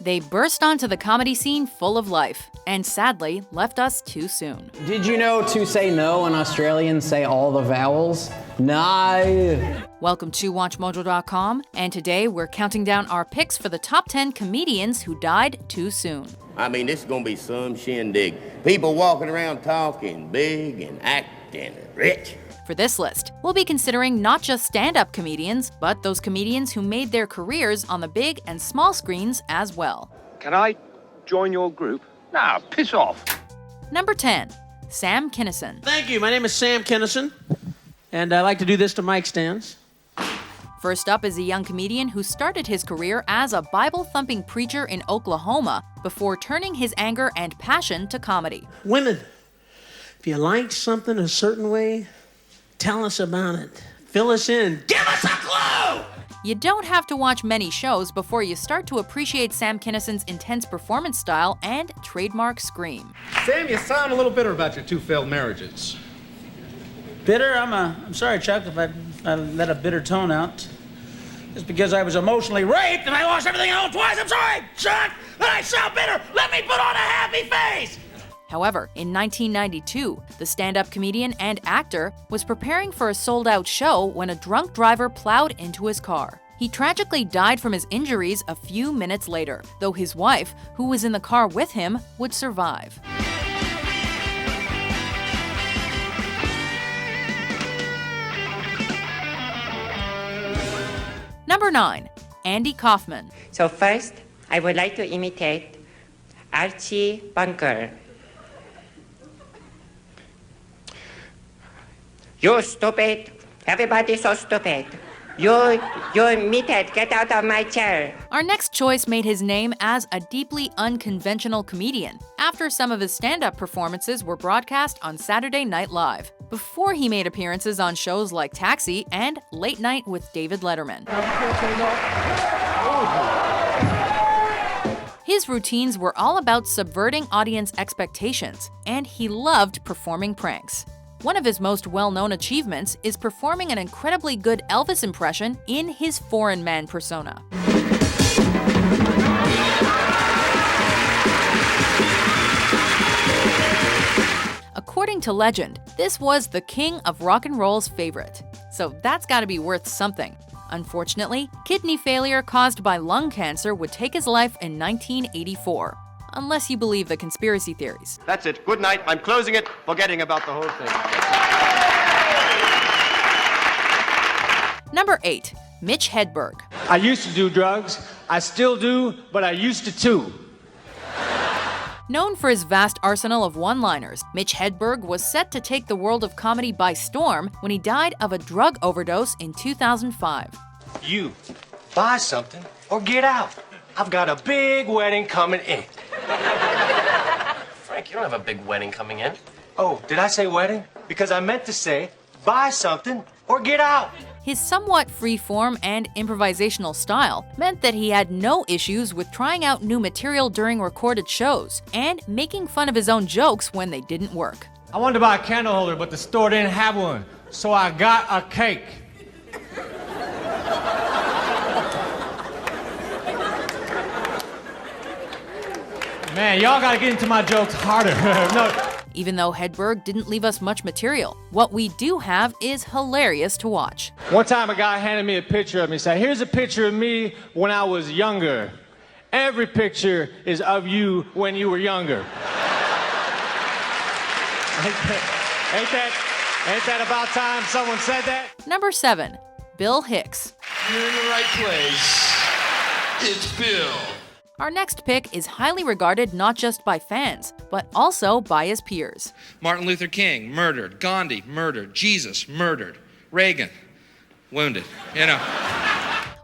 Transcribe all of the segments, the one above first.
They burst onto the comedy scene full of life, and sadly left us too soon. Did you know to say no in Australian, say all the vowels? No. Welcome to WatchMojo.com, and today we're counting down our picks for the top 10 comedians who died too soon. I mean, this is gonna be some shindig. People walking around talking big and acting rich. For this list, we'll be considering not just stand-up comedians, but those comedians who made their careers on the big and small screens as well. Can I join your group? Nah, piss off. Number 10, Sam Kinison. Thank you. My name is Sam Kinison, and I like to do this to mic stands. First up is a young comedian who started his career as a Bible-thumping preacher in Oklahoma before turning his anger and passion to comedy. Women, if you like something a certain way, tell us about it. Fill us in. Give us a clue! You don't have to watch many shows before you start to appreciate Sam Kinison's intense performance style and trademark scream. Sam, you sound a little bitter about your two failed marriages. Bitter? I'm sorry, Chuck, if I let a bitter tone out. It's because I was emotionally raped and I lost everything I owned twice. I'm sorry, Chuck, but I sound bitter. Let me put on a happy face. However, in 1992, the stand-up comedian and actor was preparing for a sold-out show when a drunk driver plowed into his car. He tragically died from his injuries a few minutes later, though his wife, who was in the car with him, would survive. Number 9, Andy Kaufman. So first, I would like to imitate Archie Bunker. You stupid. Everybody so stupid. You meathead, get out of my chair. Our next choice made his name as a deeply unconventional comedian after some of his stand-up performances were broadcast on Saturday Night Live, before he made appearances on shows like Taxi and Late Night with David Letterman. His routines were all about subverting audience expectations, and he loved performing pranks. One of his most well-known achievements is performing an incredibly good Elvis impression in his foreign man persona. According to legend, this was the king of rock and roll's favorite. So that's gotta be worth something. Unfortunately, kidney failure caused by lung cancer would take his life in 1984. Unless you believe the conspiracy theories. That's it. Good night. I'm closing it, forgetting about the whole thing. Number 8, Mitch Hedberg. I used to do drugs. I still do, but I used to too. Known for his vast arsenal of one-liners, Mitch Hedberg was set to take the world of comedy by storm when he died of a drug overdose in 2005. You, buy something or get out. I've got a big wedding coming in. Frank, you don't have a big wedding coming in. Oh, did I say wedding? Because I meant to say buy something or get out. His somewhat free-form and improvisational style meant that he had no issues with trying out new material during recorded shows and making fun of his own jokes when they didn't work. I wanted to buy a candle holder, but the store didn't have one, so I got a cake. Man, y'all gotta get into my jokes harder. No. Even though Hedberg didn't leave us much material, what we do have is hilarious to watch. One time a guy handed me a picture of me and said, here's a picture of me when I was younger. Every picture is of you when you were younger. Ain't that about time someone said that? Number 7, Bill Hicks. You're in the right place. It's Bill. Our next pick is highly regarded not just by fans, but also by his peers. Martin Luther King, murdered. Gandhi, murdered. Jesus, murdered. Reagan, wounded.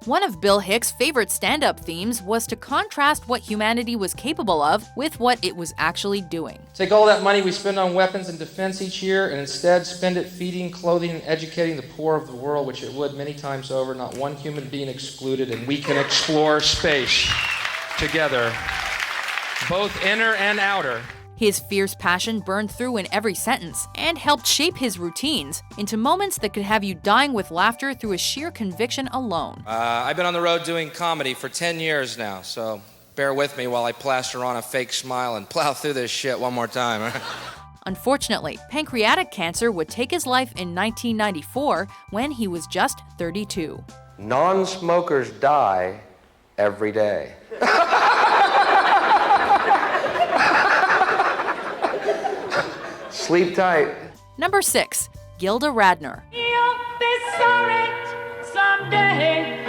One of Bill Hicks' favorite stand-up themes was to contrast what humanity was capable of with what it was actually doing. Take all that money we spend on weapons and defense each year and instead spend it feeding, clothing, and educating the poor of the world, which it would many times over, not one human being excluded, and we can explore space together, both inner and outer. His fierce passion burned through in every sentence and helped shape his routines into moments that could have you dying with laughter through his sheer conviction alone. I've been on the road doing comedy for 10 years now, so Bear with me while I plaster on a fake smile and plow through this shit one more time. All right? Unfortunately, pancreatic cancer would take his life in 1994 when he was just 32. Non-smokers die every day. Sleep tight. Number 6, Gilda Radner. You'll be sorry someday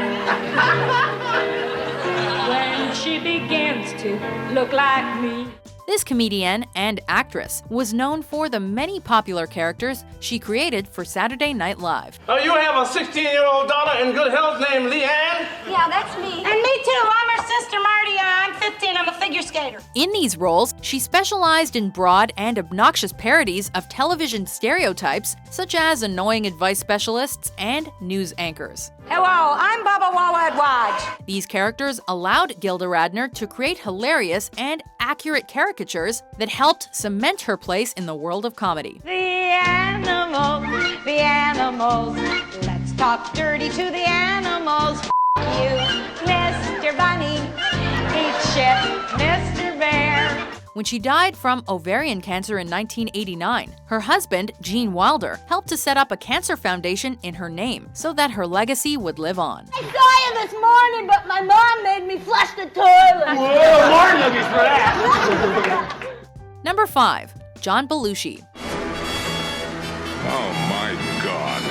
when she begins to look like me. This comedian and actress was known for the many popular characters she created for Saturday Night Live. Oh, you have a 16-year-old daughter in good health named Leanne? Yeah, that's me. And me too. I'm her sister Marty. I'm 15. I'm a figure skater. In these roles, she specialized in broad and obnoxious parodies of television stereotypes, such as annoying advice specialists and news anchors. Hello, I'm Bubba Wawa Wadge. These characters allowed Gilda Radner to create hilarious and accurate caricatures that helped cement her place in the world of comedy. The animals. Let's talk dirty to the animals. You, Mr. Bunny. Eat shit, Mr. Bear. When she died from ovarian cancer in 1989, her husband, Gene Wilder, helped to set up a cancer foundation in her name so that her legacy would live on. I saw you this morning, but my mom made me flush the toilet. Whoa, more nuggies for that. Number 5, John Belushi. Oh my God.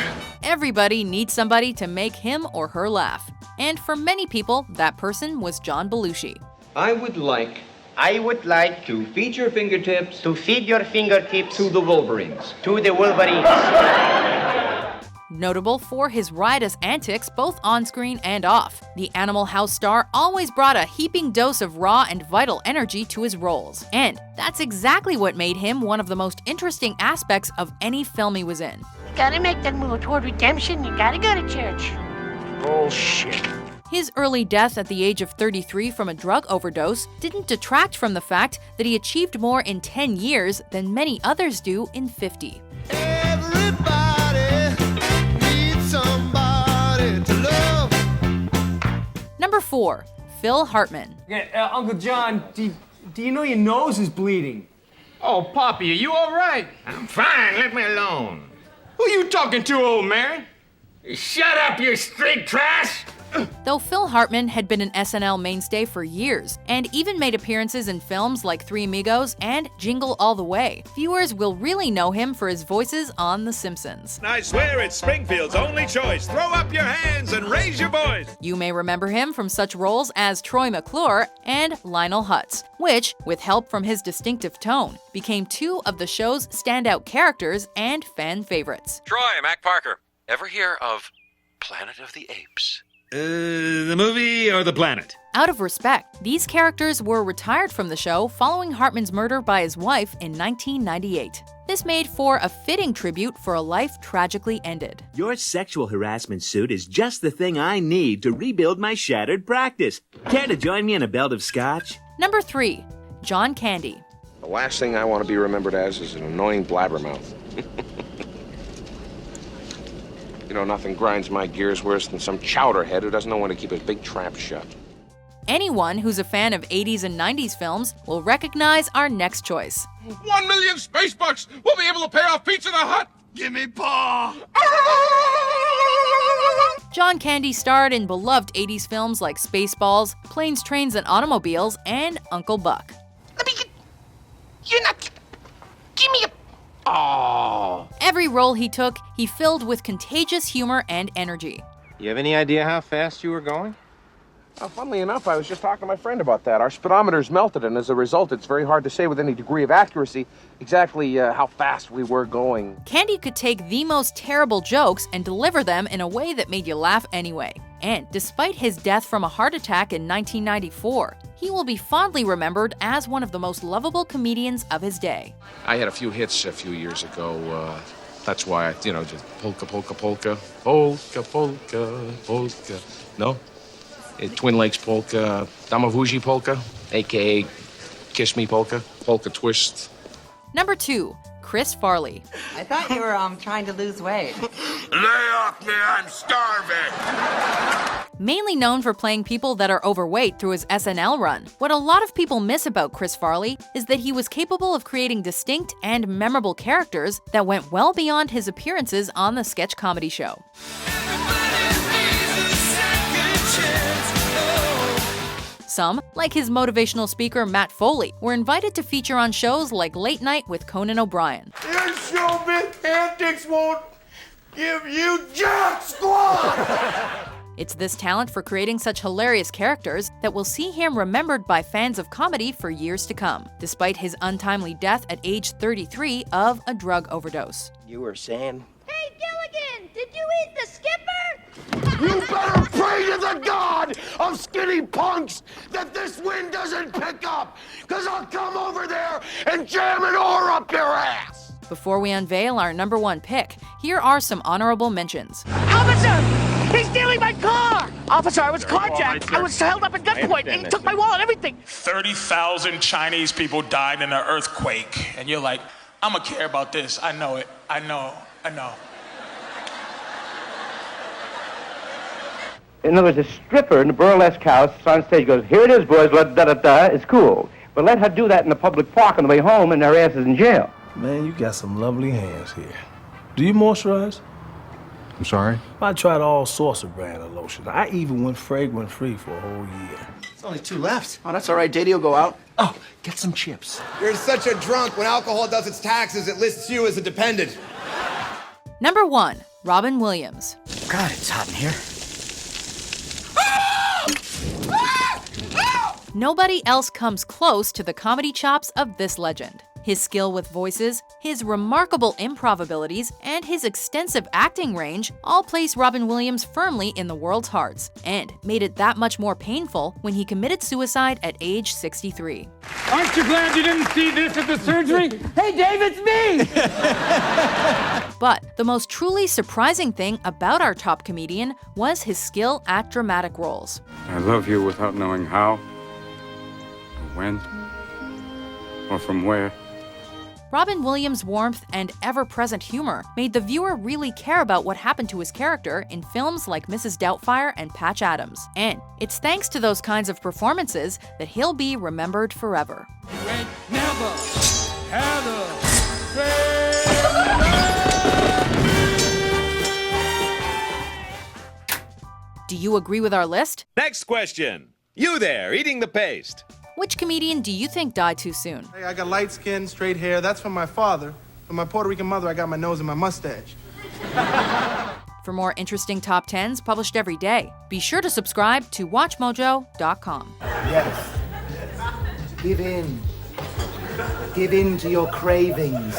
Everybody needs somebody to make him or her laugh. And for many people, that person was John Belushi. I would like to feed your fingertips. To feed your fingertips. To the Wolverines. To the Wolverines. Notable for his riotous antics both on-screen and off, the Animal House star always brought a heaping dose of raw and vital energy to his roles. And that's exactly what made him one of the most interesting aspects of any film he was in. You gotta make that move toward redemption. You gotta go to church. Bullshit. His early death at the age of 33 from a drug overdose didn't detract from the fact that he achieved more in 10 years than many others do in 50. Everybody needs somebody to love. Number 4, Phil Hartman. Uncle John, do you know your nose is bleeding? Oh, Poppy, are you all right? I'm fine. Let me alone. Who you talking to, old man? Shut up, you street trash! Though Phil Hartman had been an SNL mainstay for years, and even made appearances in films like Three Amigos and Jingle All the Way, viewers will really know him for his voices on The Simpsons. I swear it's Springfield's only choice. Throw up your hands and raise your voice. You may remember him from such roles as Troy McClure and Lionel Hutz, which, with help from his distinctive tone, became two of the show's standout characters and fan favorites. Troy, Mac Parker. Ever hear of Planet of the Apes? The movie or the planet? Out of respect, these characters were retired from the show following Hartman's murder by his wife in 1998. This made for a fitting tribute for a life tragically ended. Your sexual harassment suit is just the thing I need to rebuild my shattered practice. Care to join me in a belt of scotch? Number 3, John Candy. The last thing I want to be remembered as is an annoying blabbermouth. You know, nothing grinds my gears worse than some chowderhead who doesn't know when to keep his big trap shut. Anyone who's a fan of 80s and 90s films will recognize our next choice. 1 million space bucks! We'll be able to pay off Pizza the Hut! Give me paw! John Candy starred in beloved 80s films like Spaceballs, Planes, Trains, and Automobiles, and Uncle Buck. You're not. Give me a. Oh. Every role he took, he filled with contagious humor and energy. You have any idea how fast you were going? Funnily enough, I was just talking to my friend about that. Our speedometer's melted, and as a result, it's very hard to say with any degree of accuracy exactly how fast we were going. Candy could take the most terrible jokes and deliver them in a way that made you laugh anyway. And despite his death from a heart attack in 1994, he will be fondly remembered as one of the most lovable comedians of his day. I had a few hits a few years ago. That's why, just polka, polka, polka, polka, polka, polka. No? Twin Lakes polka, Damavuji polka, a.k.a. Kiss Me polka, polka twist. Number 2, Chris Farley. I thought you were trying to lose weight. Lay off me, I'm starving. Mainly known for playing people that are overweight through his SNL run, what a lot of people miss about Chris Farley is that he was capable of creating distinct and memorable characters that went well beyond his appearances on the sketch comedy show. Some, like his motivational speaker Matt Foley, were invited to feature on shows like Late Night with Conan O'Brien. Your showbiz antics won't give you jack squat! It's this talent for creating such hilarious characters that will see him remembered by fans of comedy for years to come, despite his untimely death at age 33 of a drug overdose. You were saying? Hey, Gilligan, did you eat the skipper? You better pray to the god of skinny punks that this wind doesn't pick up, because I'll come over there and jam an oar up your ass! Before we unveil our number one pick, here are some honorable mentions. Officer! He's stealing my car! Officer, I was carjacked. I was held up at gunpoint, and he took my wallet, everything. 30,000 Chinese people died in an earthquake. And you're like, I'm gonna care about this. I know it. I know. In other words, a stripper in a burlesque house on stage goes, here it is, boys, da-da-da, it's cool. But let her do that in the public park on the way home, and her ass is in jail. Man, you got some lovely hands here. Do you moisturize? I'm sorry? I tried all sorts of brand of lotion. I even went fragrance-free for a whole year. There's only 2 left. Oh, that's all right. Daddy will go out. Oh, get some chips. You're such a drunk. When alcohol does its taxes, it lists you as a dependent. Number 1. Robin Williams. God, it's hot in here. Nobody else comes close to the comedy chops of this legend. His skill with voices, his remarkable improv abilities, and his extensive acting range all place Robin Williams firmly in the world's hearts, and made it that much more painful when he committed suicide at age 63. Aren't you glad you didn't see this at the surgery? Hey, Dave, it's me! But the most truly surprising thing about our top comedian was his skill at dramatic roles. I love you without knowing how, or when, or from where. Robin Williams' warmth and ever-present humor made the viewer really care about what happened to his character in films like Mrs. Doubtfire and Patch Adams. And it's thanks to those kinds of performances that he'll be remembered forever. Do you agree with our list? Next question. You there, eating the paste. Which comedian do you think died too soon? Hey, I got light skin, straight hair. That's from my father. From my Puerto Rican mother, I got my nose and my mustache. For more interesting top 10s published every day, be sure to subscribe to WatchMojo.com. Yes. Give in. Give in to your cravings.